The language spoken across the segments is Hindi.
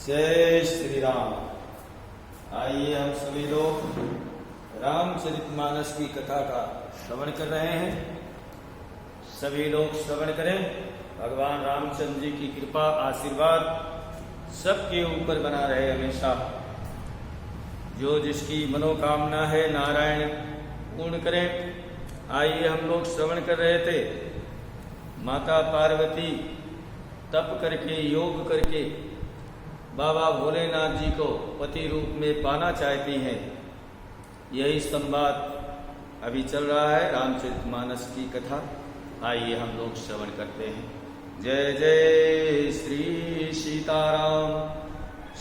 जय श्री राम। आइए हम सभी लोग रामचरितमानस की कथा का श्रवण कर रहे हैं। सभी लोग श्रवण करें। भगवान रामचंद्र जी की कृपा आशीर्वाद सबके ऊपर बना रहे हमेशा। जो जिसकी मनोकामना है नारायण पूर्ण करें। आइए हम लोग श्रवण कर रहे थे, माता पार्वती तप करके योग करके बाबा भोलेनाथ जी को पति रूप में पाना चाहती हैं। यही संवाद अभी चल रहा है रामचरितमानस की कथा। आइए हम लोग श्रवण करते हैं। जय जय श्री सीताराम।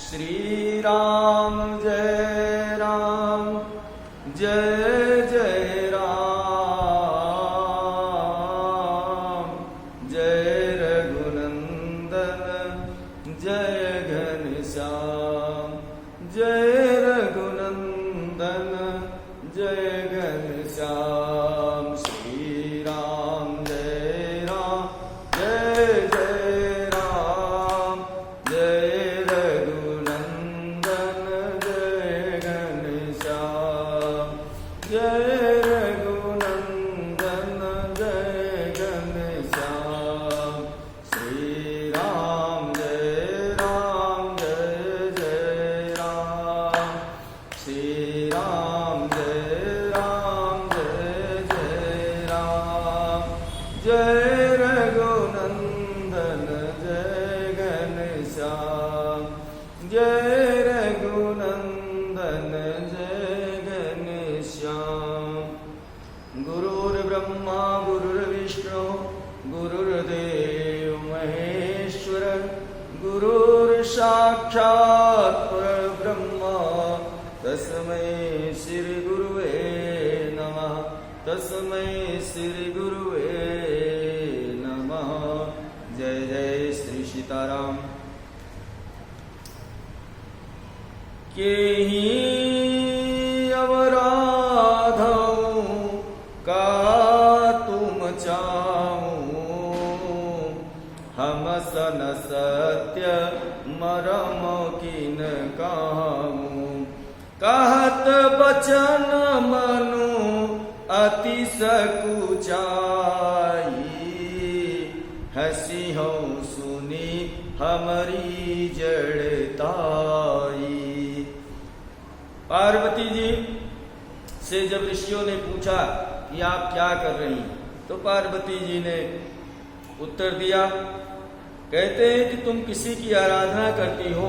श्री राम जय राम, जय जय राम, जय रघुनंदन, जय घनश्याम, जय रघुनंदन, जय घनश्याम। श्री राम जय राम, जय जय राम, जय रघुनंदन, जय घनश्याम, जय रघुनंदन, जय घनश्याम। श्री राम जय राम, जय जय राम, श्री राम जय राम, जय जय राम, जय रघुनंदन, जय घनश्याम, जय रघुनंदन, जय घनश्याम। गुरुर्ब्रह्मा गुरुर्विष्णु गुरुर्देव महेश्वर, गुरुर्साक्षात् परब्रह्म तस्मै श्री गुरुवे नमः, तस्मै श्री गुरुवे नमः। जय जय श्री सीताराम। केहि अवराधौ का तुम चाहूं, हम सन सत्य मरम किन कहूं। कहत बचन मनु अति सकुचाई, हसी हूँ सुनी हमारी जड़ताई। पार्वती जी से जब ऋषियों ने पूछा कि आप क्या कर रही हैं, तो पार्वती जी ने उत्तर दिया। कहते हैं कि तुम किसी की आराधना करती हो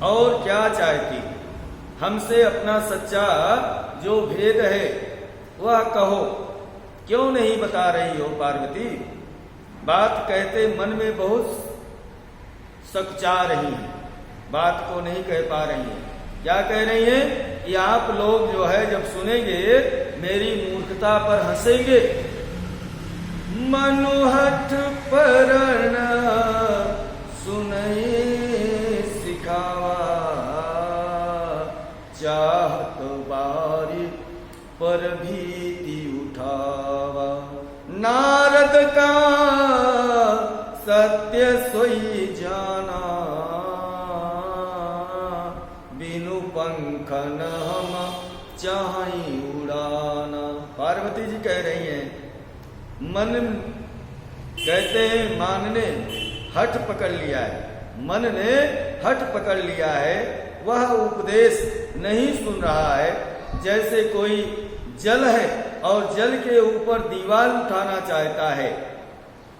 और क्या चाहती, हमसे अपना सच्चा जो भेद है वह कहो, क्यों नहीं बता रही हो पार्वती। बात कहते मन में बहुत सकुचा रही है, बात को नहीं कह पा रही है। क्या कह रही है कि आप लोग जो है जब सुनेंगे मेरी मूर्खता पर हंसेंगे। मनुहठ परण सुनई सिखावा, चाहत बारी पर भीति उठावा। नारद का सत्य सोई जाना, बिनु पंखन हम चाहि उड़ाना। पार्वती जी कह रही हैं, मन कहते हैं मान ने हठ पकड़ लिया है, मन ने हठ पकड़ लिया है, वह उपदेश नहीं सुन रहा है। जैसे कोई जल है और जल के ऊपर दीवार उठाना चाहता है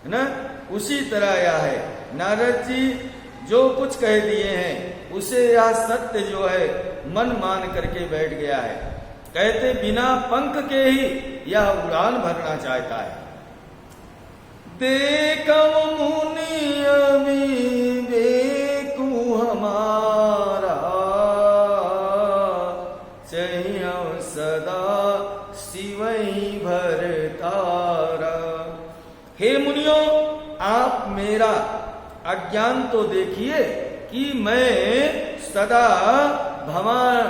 ना, उसी तरह यह है। नारद जी जो कुछ कह दिए हैं उसे यह सत्य जो है मन मान करके बैठ गया है। कहते बिना पंख के ही यह उड़ान भरना चाहता है। देखो मुनि अमी देखूं हमारा, चाहिए सदा शिवई भरतारा। हे मुनियों, आप मेरा अज्ञान तो देखिए कि मैं सदा भगवान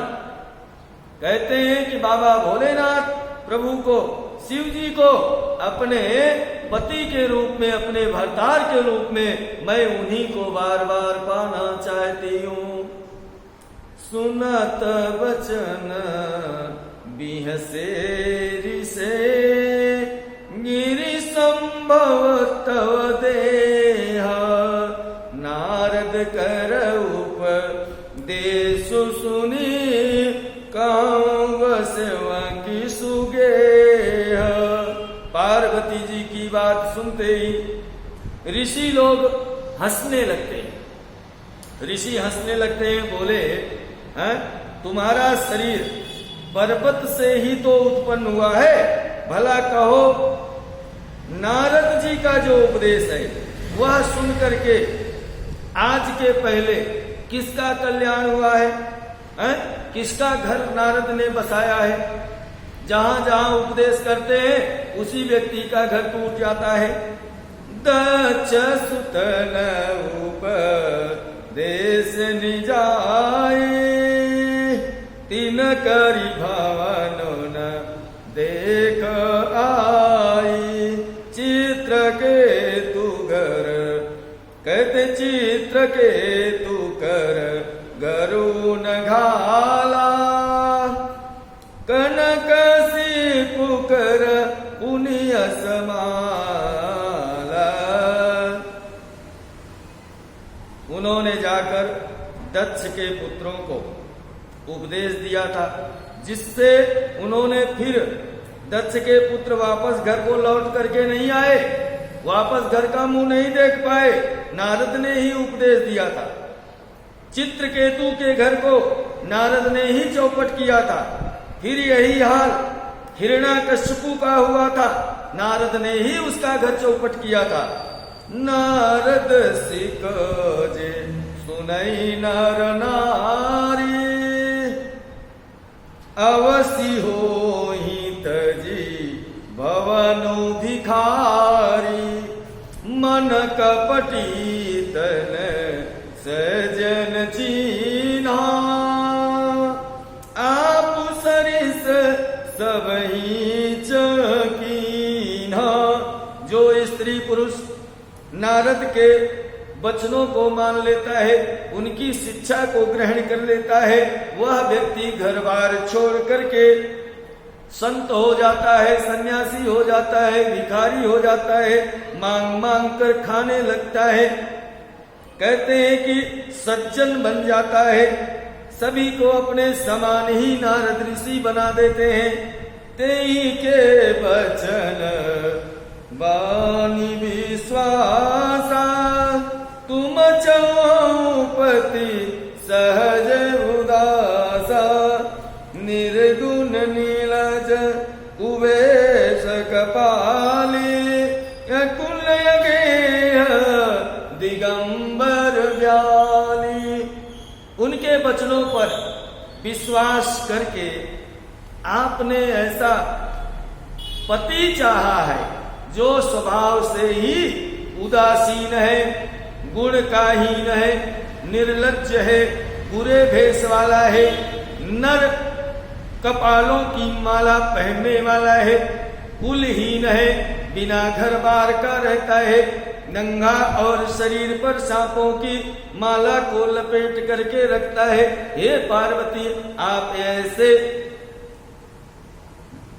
कहते हैं कि बाबा भोलेनाथ प्रभु को, शिव जी को अपने पति के रूप में, अपने भरतार के रूप में मैं उन्हीं को बार बार पाना चाहती हूँ। सुनत बचन बिहसे रिसे गिरि संभव तव देहा नारद कर उपदेशु सुनी कांवसवा की सुगेह। पार्वती जी की बात सुनते ही ऋषि लोग हंसने लगते हैं। ऋषि हंसने लगते हैं, बोले हैं तुम्हारा शरीर पर्वत से ही तो उत्पन्न हुआ है, भला कहो नारद जी का जो उपदेश है वह सुन करके आज के पहले किसका कल्याण हुआ है? किसका घर नारद ने बसाया है? जहां जहां उपदेश करते हैं उसी व्यक्ति का घर टूट जाता है। दच सुतन उपदेश निजाए तीन करी भवन न देख आई चित्र के तू घर कहते चित्र के तू कर गरुण घाला कनक सी पुकर पुण्य समाला। उन्होंने जाकर दक्ष के पुत्रों को उपदेश दिया था, जिससे उन्होंने फिर दक्ष के पुत्र वापस घर को लौट करके नहीं आए, वापस घर का मुंह नहीं देख पाए। नारद ने ही उपदेश दिया था। चित्रकेतु के घर को नारद ने ही चौपट किया था। फिर यही हाल हिरण्याकश्यपु का हुआ था, नारद ने ही उसका घर चौपट किया था। नारद सिक जे सुनई नर नारी अवसी हो ही तजी भवनु भिखारी मन कपटी तन सजन चीन्हा आप सरिस सबही चकीन्हा। जो स्त्री पुरुष नारद के वचनों को मान लेता है, उनकी शिक्षा को ग्रहण कर लेता है, वह व्यक्ति घर बार छोड़ करके संत हो जाता है, सन्यासी हो जाता है, भिखारी हो जाता है, मांग मांग कर खाने लगता है। कहते हैं कि सज्जन बन जाता है, सभी को अपने समान ही नारद ऋषि बना देते हैं। तेई के वचन बानी विश्वासा तुम चौपति सहज उदासा निर्गुण नीलज कुवेश कपाली कुल गेह दिगंबर व्याली। उनके वचनों पर विश्वास करके आपने ऐसा पति चाहा है जो स्वभाव से ही उदासीन है, गुण का हीन है, निर्लज्ज है, बुरे भेष वाला है, नर कपालों की माला पहनने वाला है, कुलहीन है, बिना घर बार का रहता है, नंगा और शरीर पर सांपों की माला को लपेट करके रखता है। हे पार्वती, आप ऐसे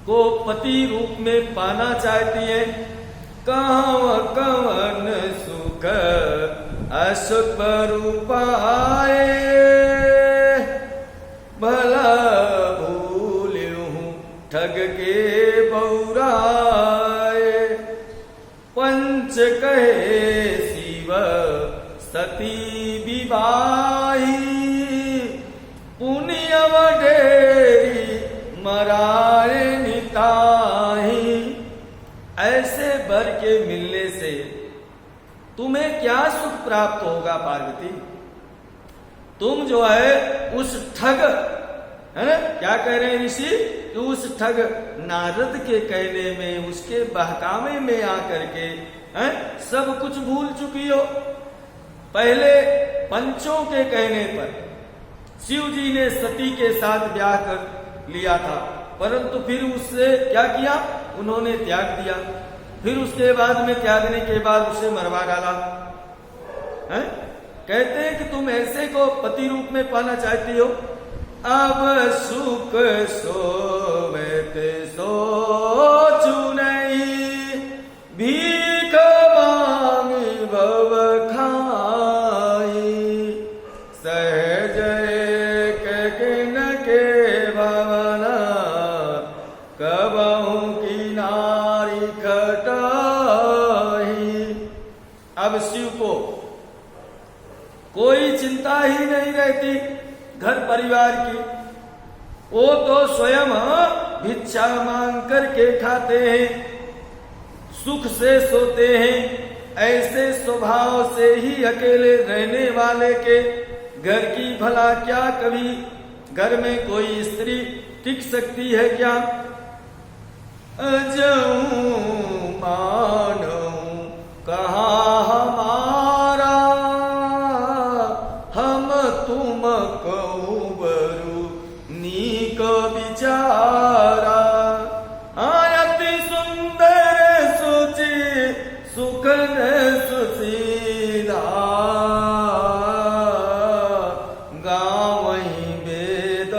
को पति रूप में पाना चाहती है। कहाँ कवन सुख अशुभ रूपाए भला भूल्यूं ठग के बौराए पंच कहे शिव सती विवाही पुण्य वडेरी मराए निताही। ऐसे वर के मिलने से तुम्हें क्या सुख प्राप्त होगा पार्वती? तुम जो है उस ठग, है ना, क्या कह रहे हैं ऋषि, कि उस ठग नारद के कहने में, उसके बहकावे में आकर के सब कुछ भूल चुकी हो। पहले पंचों के कहने पर शिव जी ने सती के साथ ब्याह कर लिया था, परंतु फिर उससे क्या किया, उन्होंने त्याग दिया। फिर उसके बाद में त्यागने के बाद उसे मरवा डाला है? कहते हैं कि तुम ऐसे को पति रूप में पाना चाहती हो। अब सुख सोवत सोचू नहीं, भीख मांगी भव खाई, सहज किन के भवना, कबहू की नारी खटाई। अब शिव को कोई चिंता ही नहीं रहती घर परिवार की, वो तो स्वयं भिक्षा मांग करके खाते हैं, सुख से सोते हैं। ऐसे स्वभाव से ही अकेले रहने वाले के घर की भला क्या कभी घर में कोई स्त्री टिक सकती है क्या? अजऊं मानऊं कहाँ हमारा, हम तुम कहूँ बरु नीक विचारा। अति सुंदर सुचि सुखन सुशीला, गावहीं वेद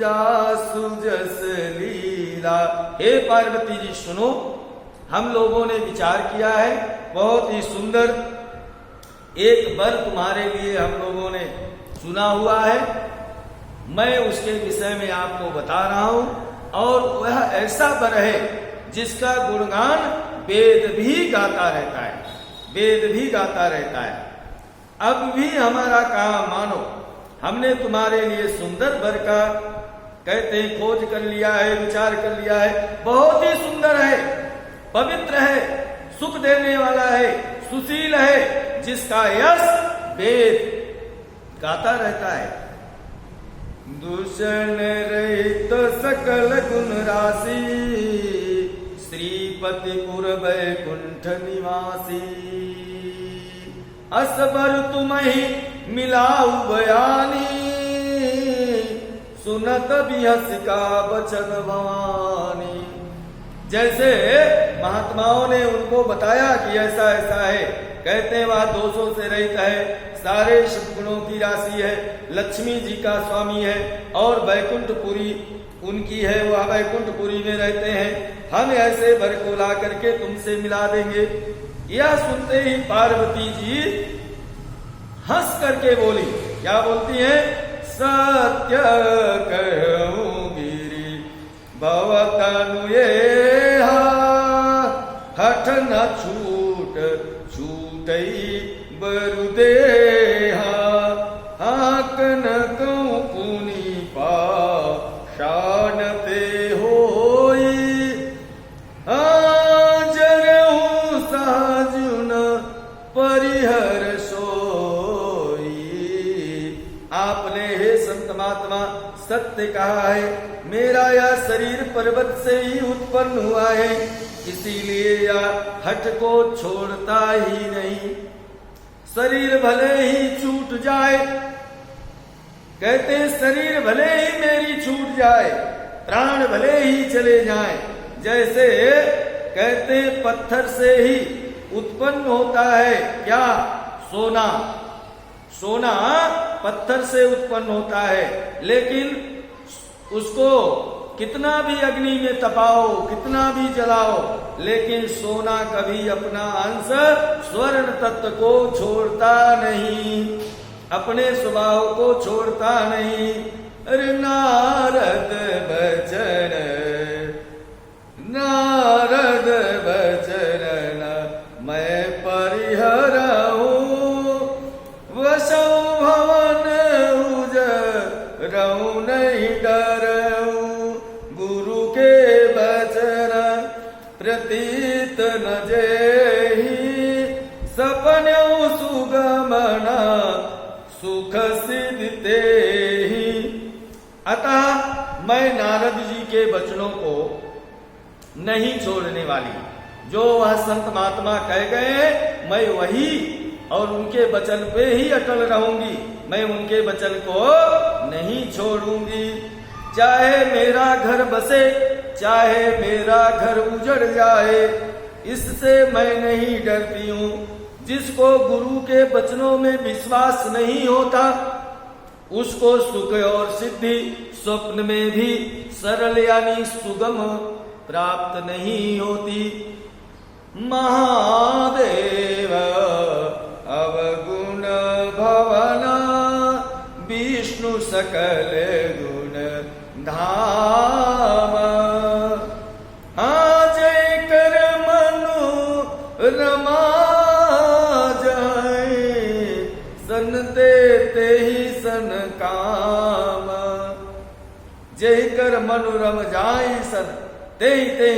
जासु जस लीला। हे पार्वती जी सुनो, हम लोगों ने विचार किया है, बहुत ही सुंदर एक वर तुम्हारे लिए हम लोगों ने चुना हुआ है। मैं उसके विषय में आपको बता रहा हूं, और वह ऐसा वर है जिसका गुणगान वेद भी गाता रहता है, वेद भी गाता रहता है। अब भी हमारा काम मानो, हमने तुम्हारे लिए सुंदर वर का कहते हैं खोज कर लिया है, विचार कर लिया है। बहुत ही सुंदर है, पवित्र है, सुख देने वाला है, सुशील है, जिसका यश वेद गाता रहता है। दूषण रहित सकल गुण राशि, श्रीपतिपुर वैकुंठ निवासी। असबर तुम्हि मिलाऊ बयानी, सुनत बिहसिका बचन भवानी। जैसे महात्माओं ने उनको बताया कि ऐसा ऐसा है, कहते हैं वह दोषों से रहित है, सारे सद्गुणों की राशि है, लक्ष्मी जी का स्वामी है, और वैकुंठपुरी उनकी है, वह वैकुंठपुरी में रहते हैं। हम ऐसे वर को ला करके तुमसे मिला देंगे। यह सुनते ही पार्वती जी हंस करके बोली, क्या बोलती हैं? सत्य कहूं गिरी भवतनुये, हठ न छूट छूटई बरुदेहा, हाक न कहूं पुनि पाषाणते होई, जरहूं सहजुन परिहर सोई। आपने हे संत महात्मा सत्य कहा है, मेरा यह शरीर पर्वत से ही उत्पन्न हुआ है, इसीलिए यह हठ को छोड़ता ही नहीं। शरीर भले ही छूट जाए, कहते हैं शरीर भले ही मेरी छूट जाए, प्राण भले ही चले जाए, जैसे कहते हैं पत्थर से ही उत्पन्न होता है क्या? सोना। सोना पत्थर से उत्पन्न होता है, लेकिन उसको कितना भी अग्नि में तपाओ, कितना भी जलाओ, लेकिन सोना कभी अपना अंश स्वर्ण तत्व को छोड़ता नहीं, अपने स्वभाव को छोड़ता नहीं। अरे नारद बचन, नारद बचन मैं परिहरऊं, वसौ भवन उजरऊं नहीं डरऊं, गुरु के बचन प्रतीत न जेहि, सपन्यों सुगमना सुख सिद्धते ही। अतः मैं नारद जी के वचनों को नहीं छोड़ने वाली, जो वह संत महात्मा कह गए मैं वही और उनके वचन पे ही अटल रहूंगी, मैं उनके वचन को नहीं छोड़ूंगी। चाहे मेरा घर बसे चाहे मेरा घर उजड़ जाए, इससे मैं नहीं डरती हूँ। जिसको गुरु के वचनों में विश्वास नहीं होता, उसको सुख और सिद्धि स्वप्न में भी सरल यानी सुगम प्राप्त नहीं होती। महादेव अवगुण भवना, विष्णु सकल गुण धाम। हाँ जय कर मनु रमा जाए, सन देते ही सन काम। जय कर मनु रम जाए, सन ते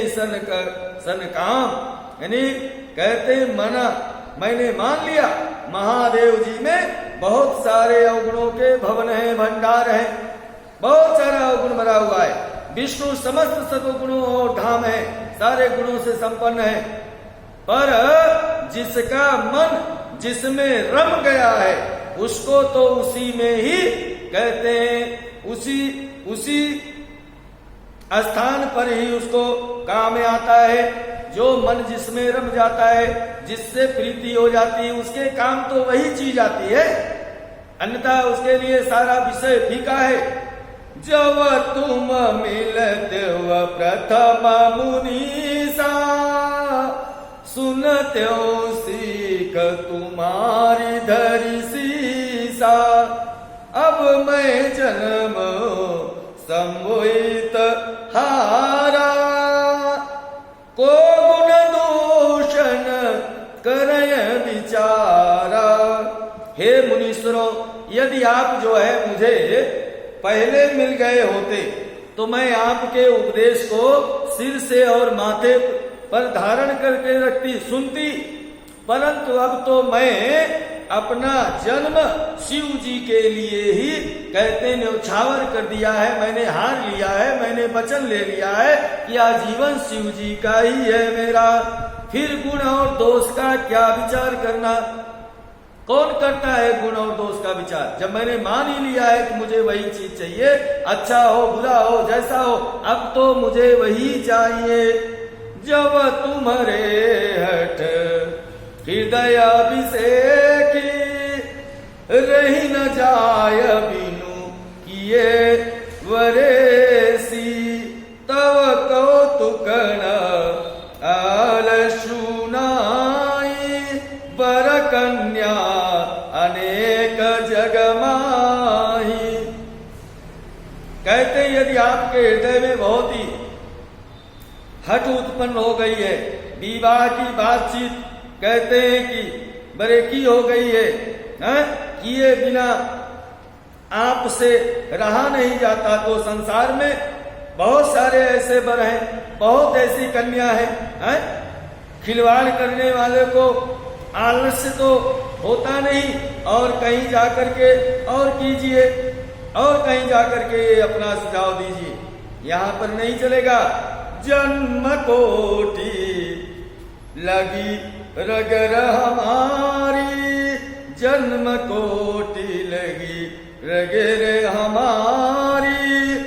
सन काम। यानी कहते मना मैंने मान लिया महादेव जी में बहुत सारे अवगुणों के भवन है, भंडार है, बहुत सारा अवगुण भरा हुआ है। विष्णु समस्त सद्गुणों और धाम है, सारे गुणों से संपन्न है। पर जिसका मन जिसमें रम गया है, उसको तो उसी में ही कहते हैं, उसी स्थान पर ही उसको काम में आता है। जो मन जिसमें रम जाता है, जिससे प्रीति हो जाती है, उसके काम तो वही चीज आती है, अन्यथा उसके लिए सारा विषय फीका है। जब तुम मिलते हो प्रथम मुनीसा, सुनते हो सीख तुम्हारी धरी सीसा। अब मैं जन्म संभोहित हारा, को गुण दूषण करय विचारा। हे मुनीश्वरों, यदि आप जो है मुझे पहले मिल गए होते तो मैं आपके उपदेश को सिर से और माथे पर धारण करके रखती, सुनती। परंतु अब तो मैं अपना जन्म शिव जी के लिए ही कहते न्यौछावर कर दिया है, मैंने हार लिया है, मैंने वचन ले लिया है कि आजीवन शिव जी का ही है मेरा। फिर गुण और दोष का क्या विचार करना? कौन करता है गुण और दोष का विचार? जब मैंने मान ही लिया है कि मुझे वही चीज चाहिए, अच्छा हो बुरा हो जैसा हो, अब तो मुझे वही चाहिए। जब तुम्हारे हठ हृदय अभिषेकी, रही न जाय बिनु किए वरेसी। तव कौतुक आलशु नाई, बर कन्या अनेक जगमाही। कहते यदि आपके हृदय में बहुत ही हठ उत्पन्न हो गई है, विवाह की बातचीत कहते हैं कि बरेकी हो गई है, किए बिना आपसे रहा नहीं जाता, तो संसार में बहुत सारे ऐसे वर हैं, बहुत ऐसी कन्या है, खिलवाड़ करने वाले को आलस्य तो होता नहीं, और कहीं जाकर के और कीजिए, और कहीं जाकर के अपना सुझाव दीजिए, यहाँ पर नहीं चलेगा। जन्म कोटि लगी रगर हमारी, जन्म कोटि लगी रगर हमारी।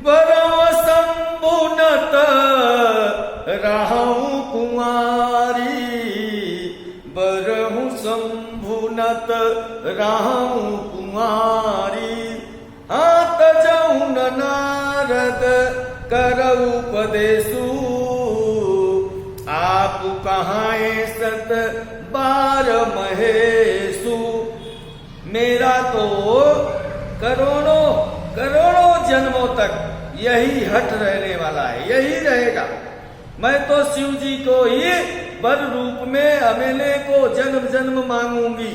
बरव संबुनत रहूं कुमारी, बरहु संबुनत रहूं कुमारी। हाथ जौन नारद कर उपदेशु, आप कहाँ सत बार महेशु। मेरा तो करोड़ों करोड़ों जन्मों तक यही हट रहने वाला है, यही रहेगा। मैं तो शिव जी को ही वर रूप में अमेले को जन्म जन्म मांगूंगी।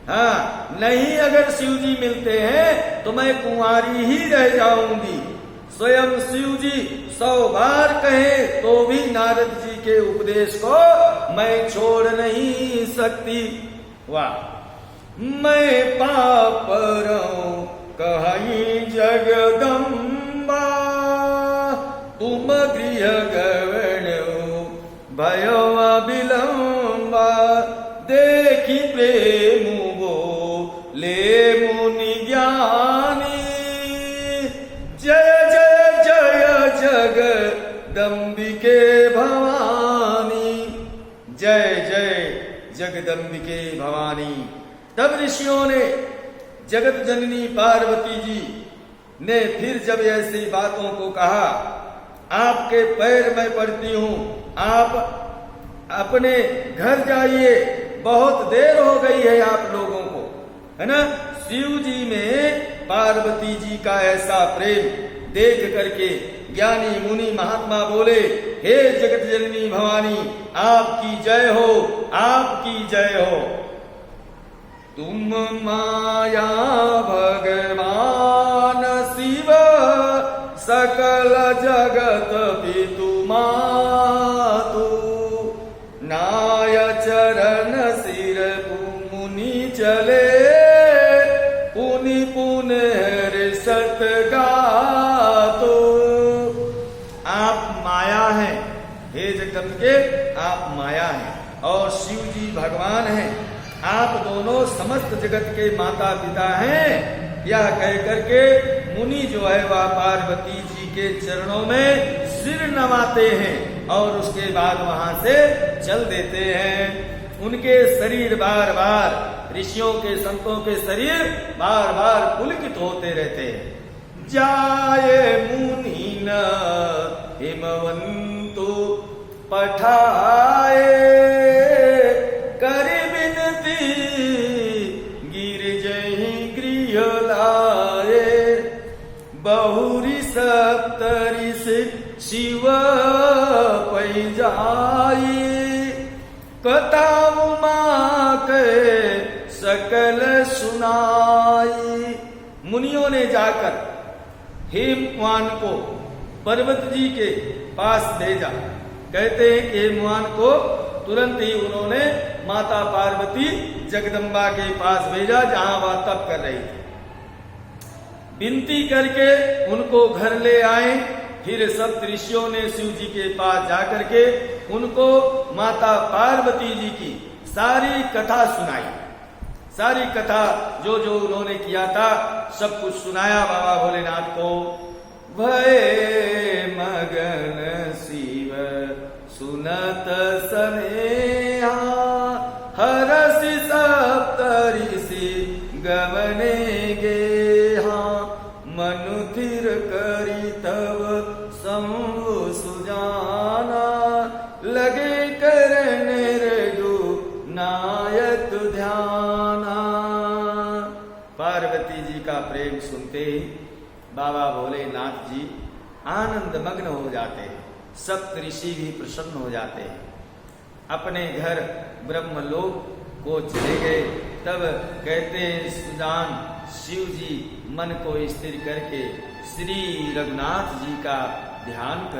हाँ, नहीं अगर शिव जी मिलते हैं तो मैं कुंवारी ही रह जाऊंगी। स्वयं शिव जी 100 बार कहे तो भी नारद जी के उपदेश को मैं छोड़ नहीं सकती। वाह। मैं पापरों कहीं जगदम्बा, तुम गृह गवण भयो विलम्बा। देखी प्रेम वो ले मुनि ज्ञानी, जय जय जय जग जगदम्बिके भवानी। तब ऋषियों ने जगत जननी पार्वती जी ने फिर जब ऐसी बातों को कहा, आपके पैर में पड़ती हूं, आप अपने घर जाइए, बहुत देर हो गई है आप लोगों को, है ना। शिव जी में पार्वती जी का ऐसा प्रेम देख करके ज्ञानी मुनि महात्मा बोले, हे जगत जननी भवानी, आपकी जय हो, आपकी जय हो। तुम माया भगवान शिव, सकल जगत पितु मातु, नाय चरण सिर मुनि चले, पुनि पुनः सत गातो। आप माया हैं, हे जगदम्बिके, आप माया हैं और शिव जी भगवान हैं। आप दोनों समस्त जगत के माता पिता हैं। यह कह करके मुनि जो है वह पार्वती जी के चरणों में सिर नवाते हैं और उसके बाद वहां से चल देते हैं। उनके शरीर बार बार, ऋषियों के संतों के शरीर बार बार पुलकित होते रहते हैं। जाये मुनि न हिमवंतु पठाए, कर विनती गिरजहि गृह लाए, बहुरी सप्तरी से शिव पै जाई, कथा उमा के सकल सुनाई। मुनियों ने जाकर हेमवान को पर्वत जी के पास भेजा। कहते हैं कि हेमवान को तुरंत ही उन्होंने माता पार्वती जगदम्बा के पास भेजा, जहां वह तप कर रही थी। विनती करके उनको घर ले आए। फिर सप्त ऋषियों ने शिव जी के पास जाकर के उनको माता पार्वती जी की सारी कथा सुनाई। सारी कथा जो जो उन्होंने किया था सब कुछ सुनाया बाबा भोलेनाथ को। भये मगन शिव सुनत सनेहा, हरसि सप्तऋषि गमने गेहा, मनु थिर करी तब शंभु सुजाना, लगे करन रघु नायक ध्याना। पार्वती जी का प्रेम सुनते ही बाबा भोलेनाथ जी आनंद मग्न हो जाते हैं। सप्त ऋषि भी प्रसन्न हो जाते हैं। अपने घर ब्रह्मलोक को चले गए। तब कहते हैं सुजान शिव जी मन को स्थिर करके श्री रघुनाथ जी का ध्यान कर